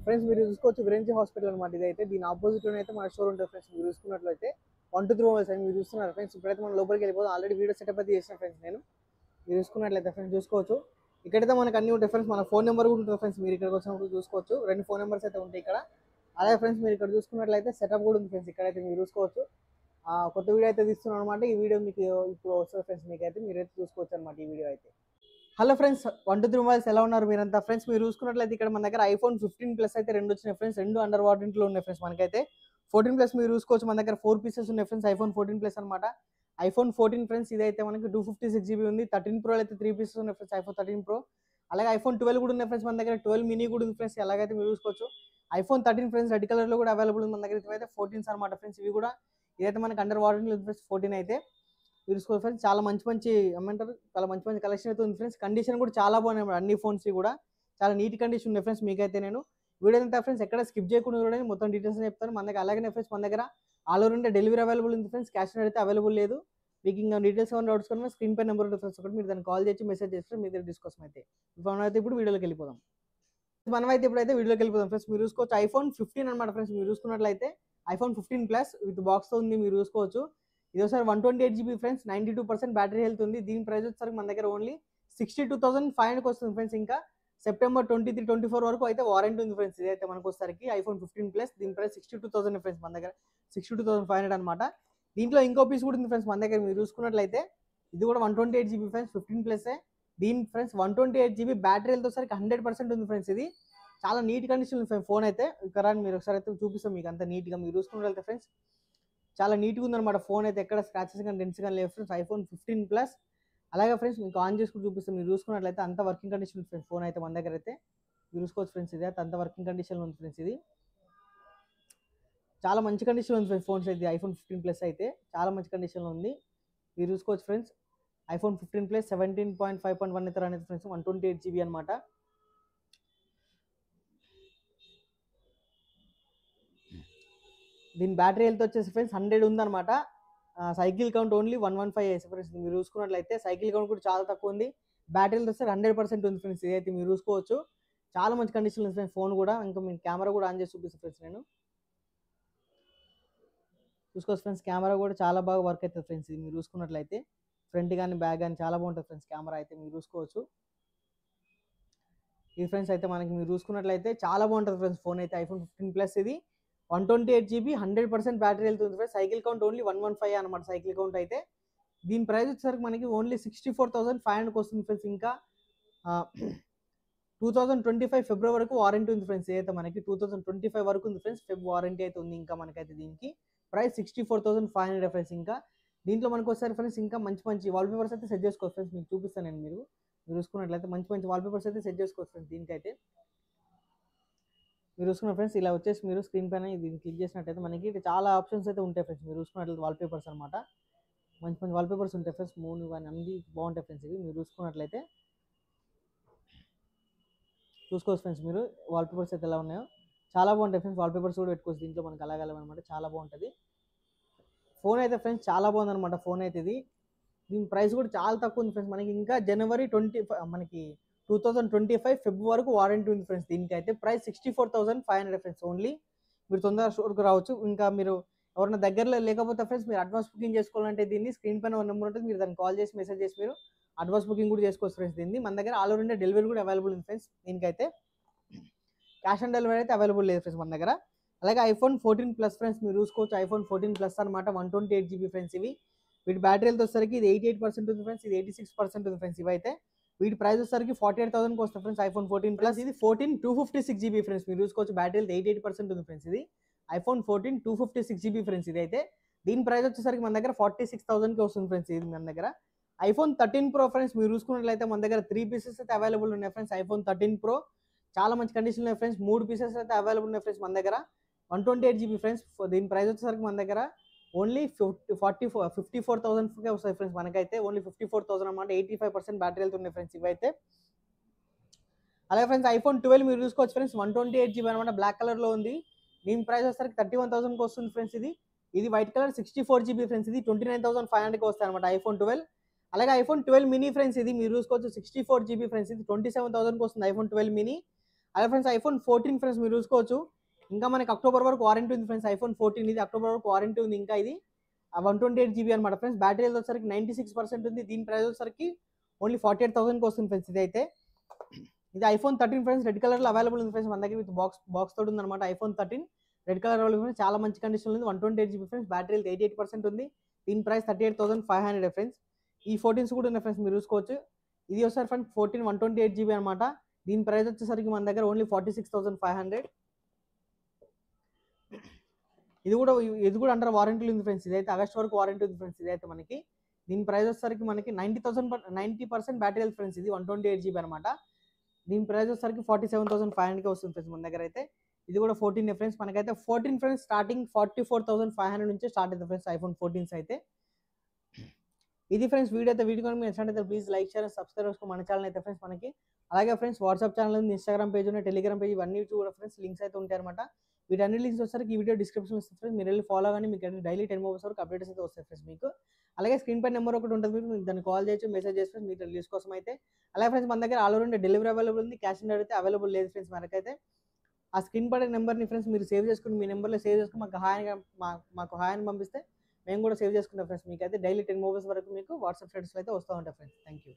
Friends మీరు చూసుకోవచ్చు విరెంజీ hospital అనమాట ఇదైతే. దీని ఆపోజిట్లోనే అయితే మన స్టోర్ ఉంటుంది ఫ్రెండ్స్. మీరు చూసుకున్నట్లయితే 1 to 3 మొబైల్స్ అని మీరు చూస్తున్నారు ఫ్రెండ్స్. ఇప్పుడైతే మనం లోపలికి వెళ్ళిపోతాం. ఆల్రెడీ వీడియో సెటప్ అయితే చేసిన ఫ్రెండ్స్ నేను. మీరు చూసుకున్నట్లయితే ఫ్రెండ్స్ చూసుకోవచ్చు. ఇక్కడైతే మనకు అన్ని ఉంటాయి ఫ్రెండ్స్. మన ఫోన్ నెంబర్ కూడా ఉంటుంది ఫ్రెండ్స్. మీరు ఇక్కడికి వచ్చినప్పుడు చూసుకోవచ్చు. 2 ఫోన్ నెంబర్స్ అయితే ఉంటాయి ఇక్కడ. అలాగే ఫ్రెండ్స్ మీరు ఇక్కడ చూసుకున్నట్లయితే సెటప్ కూడా ఉంది ఫ్రెండ్స్. ఇక్కడైతే మీరు చూసుకోవచ్చు. కొత్త వీడియో అయితే తీస్తున్నాం అనమాట. ఈ వీడియో మీకు ఇప్పుడు వస్తుంది ఫ్రెండ్స్. మీకైతే మీరైతే చూసుకోవచ్చు అనమాట ఈ వీడియో అయితే. హలో ఫ్రెండ్స్, 1 to 3 మొబైల్స్ ఎలా ఉన్నారు మీరంతా? ఫ్రెండ్స్ మీరు చూసుకున్నట్లయితే ఇక్కడ మన దగ్గర iPhone 15 Plus అయితే 2 వచ్చినాయి ఫ్రెండ్స్. 2 అండర్ వారంటీలో ఉన్నాయి ఫ్రెండ్స్. మనకైతే 14 Plus మీరు చూసుకోవచ్చు. మన దగ్గర 4 పీసెస్ ఉన్నాయి ఫ్రెండ్స్. iPhone 14 Plus అనమాట. iPhone 14 ఫ్రెండ్స్ ఇదైతే మనకి 256 GB ఉంది. 13 Pro అయితే 3 పీసెస్ ఉన్నాయి ఫ్రెండ్స్. iPhone 13 Pro అలాగే iPhone 12 కూడా ఉన్నాయి ఫ్రెండ్స్. మన దగ్గర 12 mini కూడా ఉంది ఫ్రెండ్స్. అలాగైతే మీరు చూసుకోవచ్చు. iPhone 13 ఫ్రెండ్స్ రెడ్ కలర్ లో కూడా అవైలబుల్ ఉంది మన దగ్గర. ఇవైతే 14s అనమాట ఫ్రెండ్స్. ఇవి కూడా ఇదైతే మనకి అండర్ వారంటీలో ఉంది ఫ్రెండ్స్. 14 అయితే మీరు చూసుకోవచ్చు ఫ్రెండ్స్. చాలా మంచి ఏమంటారు, చాలా మంచి కలెక్షన్ అయితే ఉంది ఫ్రెండ్స్. కండిషన్ కూడా చాలా బాగున్నాయి అన్ని ఫోన్స్ కూడా. చాలా నీట్ కండిషన్ ఉన్నాయి ఫ్రెండ్స్. మీకైతే నేను వీడియో అంతా ఫ్రెండ్స్ ఎక్కడ స్కిప్ చేయకుండా చూడండి. మొత్తం డీటెయిల్స్ చెప్తాను. మన దగ్గర అలాగే ఫ్రెండ్స్ మన దగ్గర all over India delivery available ఉంది ఫ్రెండ్స్. క్యాష్ అయితే అవైలబుల్ లేదు. మీకు ఇంకా డీటెయిల్స్ ఏమైనా డౌట్స్ కొన్నా స్క్రీన్ పై నెంబర్ ఉంటుంది ఫ్రెండ్స్. ఒకటి మీరు దాన్ని కాల్ చేసి మెసేజ్ చేస్తే మీ దగ్గర డిస్కస్ అయితే మనమైతే ఇప్పుడు వీడియోలోకి వెళ్ళిపోదాం. మనమైతే ఇప్పుడైతే వీడియోకి వెళ్ళిపోదాం ఫ్రెండ్స్. మీరు చూసుకోవచ్చు iPhone 15 అనమాట ఫ్రెండ్స్. మీరు చూసుకున్నట్లయితే iPhone 15 Plus విత్ బాక్స్తో ఉంది. మీరు చూసుకోవచ్చు. ఇది ఒకసారి 128 GB ఫ్రెండ్స్. 92% బ్యాటరీ హెల్త్ ఉంది. దీని ప్రైస్ వచ్చేసరికి మన దగ్గర ఓన్లీ 62,500 వస్తుంది ఫ్రెండ్స్. ఇంకా సెప్టెంబర్ 23-24 వరకు అయితే వారంటీ ఉంది ఫ్రెండ్స్. ఇదైతే మనకు వచ్చేసరికి iPhone 15 Plus దీని ప్రైస్ 62,000 ఫ్రెండ్స్. మన దగ్గర 62,500 అనమాట. దీంట్లో ఇంకో పీస్ కూడా ఉంది ఫ్రెండ్స్ మన దగ్గర. మీరు చూసుకున్నట్లయితే ఇది కూడా 128 GB ఫ్రెండ్స్. 15 Plus దీని ఫ్రెండ్స్ 128 GB బ్యాటరీ హెల్త్ వచ్చేసరికి 100% ఉంది ఫ్రెండ్స్. ఇది చాలా నీట్ కండిషన్ ఉంది ఫోన్ అయితే. ఇక్కడ మీరు ఒకసారి అయితే చూపిస్తాం మీకు అంత నీట్గా. మీరు చూసుకున్నట్లయితే ఫ్రెండ్స్ చాలా నీట్గా ఉందన్నమాట ఫోన్ అయితే. ఎక్కడ స్క్రాచెస్ కానీ డెంట్స్ కానీ లేవు ఫ్రెండ్స్. iPhone 15 Plus అలాగే ఫ్రెండ్స్ మీకు ఆన్ చేసుకుని చూపిస్తాం. మీరు చూసుకున్నట్లయితే అంత వర్కింగ్ కండిషన్ ఉంది ఫ్రెండ్స్. ఫోన్ అయితే మన దగ్గర అయితే మీరు చూసుకోవచ్చు ఫ్రెండ్స్. ఇది అయితే అంత వర్కింగ్ కండిషన్లో ఉంది ఫ్రెండ్స్. ఇది చాలా మంచి కండిషన్లో ఉంది ఫ్రెండ్స్. ఫోన్స్ అయితే iPhone 15 Plus అయితే చాలా మంచి కండిషన్లో ఉంది. మీరు చూసుకోవచ్చు ఫ్రెండ్స్. iPhone 15 Plus 17.5.1 అయితే అనేది ఫ్రెండ్స్. 128 GB అనమాట. దీని బ్యాటరీ హెల్త్ వచ్చేసి ఫ్రెండ్స్ 100 ఉందన్నమాట. Cycle count only 115 friends. మీరు చూసుకున్నట్లయితే సైకిల్ కౌంట్ కూడా చాలా తక్కువ ఉంది. బ్యాటరీ హెల్త్ వచ్చేసి 100% ఉంది ఫ్రెండ్స్. ఇదైతే మీరు చూసుకోవచ్చు. చాలా మంచి కండిషన్ ఉంది ఫ్రెండ్స్ ఫోన్ కూడా. ఇంకా మీ కెమెరా కూడా ఆన్ చేసి చూపిస్తాను ఫ్రెండ్స్. నేను చూసుకోవచ్చు ఫ్రెండ్స్. కెమెరా కూడా చాలా బాగా వర్క్ అవుతుంది ఫ్రెండ్స్. ఇది మీరు చూసుకున్నట్లయితే ఫ్రంట్ కానీ బ్యాక్ కానీ చాలా బాగుంటుంది ఫ్రెండ్స్. కెమెరా అయితే మీరు చూసుకోవచ్చు. ఈ ఫ్రెండ్స్ అయితే మనకి మీరు చూసుకున్నట్లయితే చాలా బాగుంటుంది ఫ్రెండ్స్ ఫోన్ అయితే. iPhone 15 Plus ఇది 128 GB 100% బ్యాటరీ వెళ్తుంది ఫ్రెండ్స్. సైకిల్ కౌంట్ ఓన్లీ 115 అనమాట సైకిల్ కౌంట్ అయితే. దీని ప్రైస్ వచ్చేసరికి మనకి ఓన్లీ 64,500 వస్తుంది ఫ్రెండ్స్. ఇంకా 2025 ఫిబ్రవరి వరకు వారంటీ ఉంది ఫ్రెండ్స్. ఏదైతే మనకి 2025 వరకు ఉంది ఫ్రెండ్స్. వారంటీ అయితే ఉంది. ఇంకా మనకైతే దీనికి ప్రైస్ 64,500 ఫ్రెండ్స్. ఇంకా దీంట్లో మనకు వస్తారు ఫ్రెండ్స్ ఇంకా మంచి వాల్పేపర్స్ అయితే సెట్ చేసుకోవచ్చు ఫ్రెండ్స్. మీకు చూపిస్తాను నేను. మీరు చూసుకున్నట్లయితే మంచి వాల్పేపర్స్ అయితే సెట్ చేసుకోవచ్చు ఫ్రెండ్స్. దీనికైతే మీరు చూసుకున్న ఫ్రెండ్స్ ఇలా వచ్చేసి మీరు స్క్రీన్ పైన ఇది క్లిక్ చేసినట్టయితే మనకి చాలా ఆప్షన్స్ అయితే ఉంటాయి ఫ్రెండ్స్. మీరు చూసుకున్నట్లయితే వాల్పేపర్స్ అనమాట. మంచి వాల్పేపర్స్ ఉంటాయి ఫ్రెండ్స్. మూన్ కానీ అన్ని బాగుంటాయి ఫ్రెండ్స్. ఇవి మీరు చూసుకున్నట్లయితే చూసుకోవచ్చు ఫ్రెండ్స్. మీరు వాల్పేపర్స్ అయితే ఎలా ఉన్నాయో చాలా బాగుంటాయి ఫ్రెండ్స్. వాల్పేపర్స్ కూడా పెట్టుకోవచ్చు దీంట్లో మనకి అలాగలమనమాట. చాలా బాగుంటుంది ఫోన్ అయితే ఫ్రెండ్స్. చాలా బాగుందన్నమాట ఫోన్ అయితే. ఇది దీని ప్రైస్ కూడా చాలా తక్కువ ఉంది ఫ్రెండ్స్. మనకి ఇంకా జనవరి 2025 ఫిబ్రవరి వరకు వారంటీ ఉంది ఫ్రెండ్స్. దీనికి అయితే ప్రైస్ 64,500 ఫ్రెండ్స్. ఓన్లీ మీరు తొందరగా స్టోర్కి రావచ్చు. ఇంకా మీరు ఎవరైనా దగ్గరలో లేకపోతే ఫ్రెండ్స్ మీరు అడ్వాన్స్ బుకింగ్ చేసుకోవాలంటే దీన్ని స్క్రీన్ పైన నెంబర్ ఉంటుంది. మీరు దాన్ని కాల్ చేసి మెసేజ్ చేసి మీరు అడ్వాన్స్ బుకింగ్ కూడా చేసుకోవచ్చు ఫ్రెండ్స్. దీన్ని మన దగ్గర ఆల్ ఓవర్ ఇండియా డెలివరీ కూడా అవైలబుల్ ఉంది ఫ్రెండ్స్. దీనికైతే క్యాష్ ఆన్ డెలివరీ అయితే అవైలబుల్ లేదు ఫ్రెండ్స్ మన దగ్గర. అలాగే iPhone 14 Plus ఫ్రెండ్స్ మీరు చూసుకోవచ్చు. iPhone 14 Plus అనమాట. 128 GB ఫ్రెండ్స్. ఇవి వీటి బ్యాటరీ హెల్త్ వచ్చేసరికి ఇది 88% ఉంది ఫ్రెండ్స్. ఇది 86% ఉంది ఫ్రెండ్స్. ఇవైతే వీటి ప్రైస్ వచ్చేసరికి 48,000కి వస్తుంది ఫ్రెండ్స్. iPhone 14 Plus ఇది 14 256 GB ఫ్రెండ్స్. మీరు చూసుకోవచ్చు బ్యాటరీ హెల్త్ 88% ఉంది ఫ్రెండ్స్. ఇది iPhone 14 256 GB ఫ్రెండ్స్. ఇదైతే దీని ప్రైస్ వచ్చేసరికి మన దగ్గర 46,000కి వస్తుంది ఫ్రెండ్స్. ఇది మన దగ్గర iPhone 13 Pro ఫ్రెండ్స్. మీరు చూసుకున్నట్లయితే మన దగ్గర 3 పీసెస్ అయితే అవైలబుల్ ఉన్నాయి ఫ్రెండ్స్. iPhone 13 Pro చాలా మంచి కండిషన్ ఉన్నాయి ఫ్రెండ్స్. 3 పీసెస్ అయితే అవైలబుల్ ఉన్నాయి ఫ్రెండ్స్ మన దగ్గర. 128 GB ఫ్రెండ్స్. దీని ప్రైస్ వచ్చేసరికి మన దగ్గర ఓన్లీ 54,000కే వస్తాయి ఫ్రెండ్స్. మనకైతే ఓన్లీ 54,000 అన్నమాట. 85% బ్యాటరీ హెల్త్ ఉన్నాయి ఫ్రెండ్స్ ఇవైతే. అలాగే ఫ్రెండ్స్ iPhone 12 మీరు చూసుకోవచ్చు ఫ్రెండ్స్. 128 GB అనమాట. బ్లాక్ కలర్లో ఉంది. దీని ప్రైస్ వచ్చేసరికి 31,000కి వస్తుంది ఫ్రెండ్స్. ఇది వైట్ కలర్ 64 GB ఫ్రెండ్స్. ఇది 29,500కి వస్తాయి అనమాట iPhone 12. అలాగే iPhone 12 mini ఫ్రెండ్స్. ఇది మీరు చూసుకోవచ్చు 64 GB ఫ్రెండ్స్. ఇది 27,000కి వస్తుంది iPhone 12 mini. అదే ఫ్రెండ్స్ ఐఫోన్ 14 ఫ్రెండ్స్ మీరు చూసుకోవచ్చు. ఇంకా మనకి అక్టోబర్ వరకు వారంటీ ఉంది ఫ్రెండ్స్. ఐఫోన్ 14 ఇది అక్టోబర్ వరకు వారంటీ ఉంది. ఇంకా ఇది 128 GB అనమాట ఫ్రెండ్స్. బ్యాటరీ వచ్చేసరికి 96% ఉంది. దీని ప్రైస్ వచ్చేసరికి ఓన్లీ 48,000కి వస్తుంది ఫ్రెండ్స్. ఇదైతే ఇది ఐఫోన్ 13 ఫ్రెండ్స్. రెడ్ కలర్లో అవైలబుల్ ఉంది ఫ్రెండ్స్ మన దగ్గర. విత్ బాక్స్ తోటి ఉంది అనమాట. ఐఫోన్ 13 రెడ్ కలర్ అవైలబుల్, చాలా మంచి కండిషన్ ఉంది. 128 GB ఫ్రెండ్స్. బ్యాటరీ 88% ఉంది. దీని ప్రైస్ 38,500 ఫ్రెండ్స్. ఈ 14s కూడా ఉన్నాయి ఫ్రెండ్స్ మీరు చూసుకోవచ్చు. ఇది వచ్చేసరికి ఫ్రెండ్స్ 14 128 GB అనమాట. దీని ప్రైస్ వచ్చేసరికి మన దగ్గర ఓన్లీ 46,500. ఇది కూడా అండర్ వారంటీ ఉంది ఫ్రెండ్స్. ఇదైతే ఆగస్ట్ వరకు వారంటీ ఉంది ఫ్రెండ్స్. ఇదైతే మనకి దీని ప్రైస్ వచ్చేసరికి మనకి 90% బ్యాటరీ హెల్త్ ఫ్రెండ్స్. ఇది 128 GB అనమాట. దీని ప్రైస్ వచ్చేసరికి 47,500కి వస్తుంది ఫ్రెండ్స్ మన దగ్గర అయితే. ఇది కూడా 14 ఫ్రెండ్స్. మనకైతే 14 ఫ్రెండ్స్ స్టార్టింగ్ 44,500 నుంచి స్టార్ట్ అవుతుంది ఫ్రెండ్స్ ఐఫోన్ 14s అయితే. ఇది ఫ్రెండ్స్ వీడియో కానీ మీరు నచ్చినట్లయితే ప్లీజ్ లైక్ షేర్ సబ్స్క్రైబ్ చేసుకో మన ఛానల్ అయితే ఫ్రెండ్స్ మనకి. అలాగే ఫ్రెండ్స్ వాట్సాప్ ఛానల్ ఉంది, ఇన్స్టాగ్రామ్ పేజ్ ఉన్నాయి, టెలిగ్రామ్ పేజ్, ఇవన్నీ కూడా ఫ్రెండ్స్ లింక్స్ అయితే ఉంటాయి అనమాట. వీటన్ని లింక్స్ వచ్చేసరికి ఈ వీడియో డిస్క్రిప్షన్ ఇస్తుంది ఫ్రెండ్స్. మీరు వెళ్ళి ఫాలో కానీ మీకు డైలీ 10 మొబైల్స్ వరకు అప్డేట్స్ అయితే వస్తాయి ఫ్రెండ్స్ మీకు. అలాగే స్క్రీన్ పై నెంబర్ ఒకటి ఉంటుంది, మీరు దాన్ని కాల్ చేయొచ్చు, మెసేజ్ చేసి మీకు రిలీజ్ కోసం అయితే. అలాగే ఫ్రెండ్స్ మన దగ్గర ఆల్ ఓవర్ డెలివరీ అవైలబుల్ ఉంది. క్యాష్ ఆన్ అయితే అవైలబుల్ లేదు ఫ్రెండ్స్ మనకైతే. ఆ స్క్రీన్ పడే నెంబర్ని ఫ్రెండ్స్ మీరు సేవ్ చేసుకుని మీ నెంబర్లో సేవ్ చేసుకుని మాకు హాయ్ పంపిస్తే మేము కూడా సేవ్ చేసుకుంటాం ఫ్రెండ్స్. మీకు అయితే డైలీ 10 మొబైల్స్ వరకు మీకు వాట్సాప్ స్టేటస్లో అయితే వస్తూ ఉంటాయి ఫ్రెండ్స్. Thank you.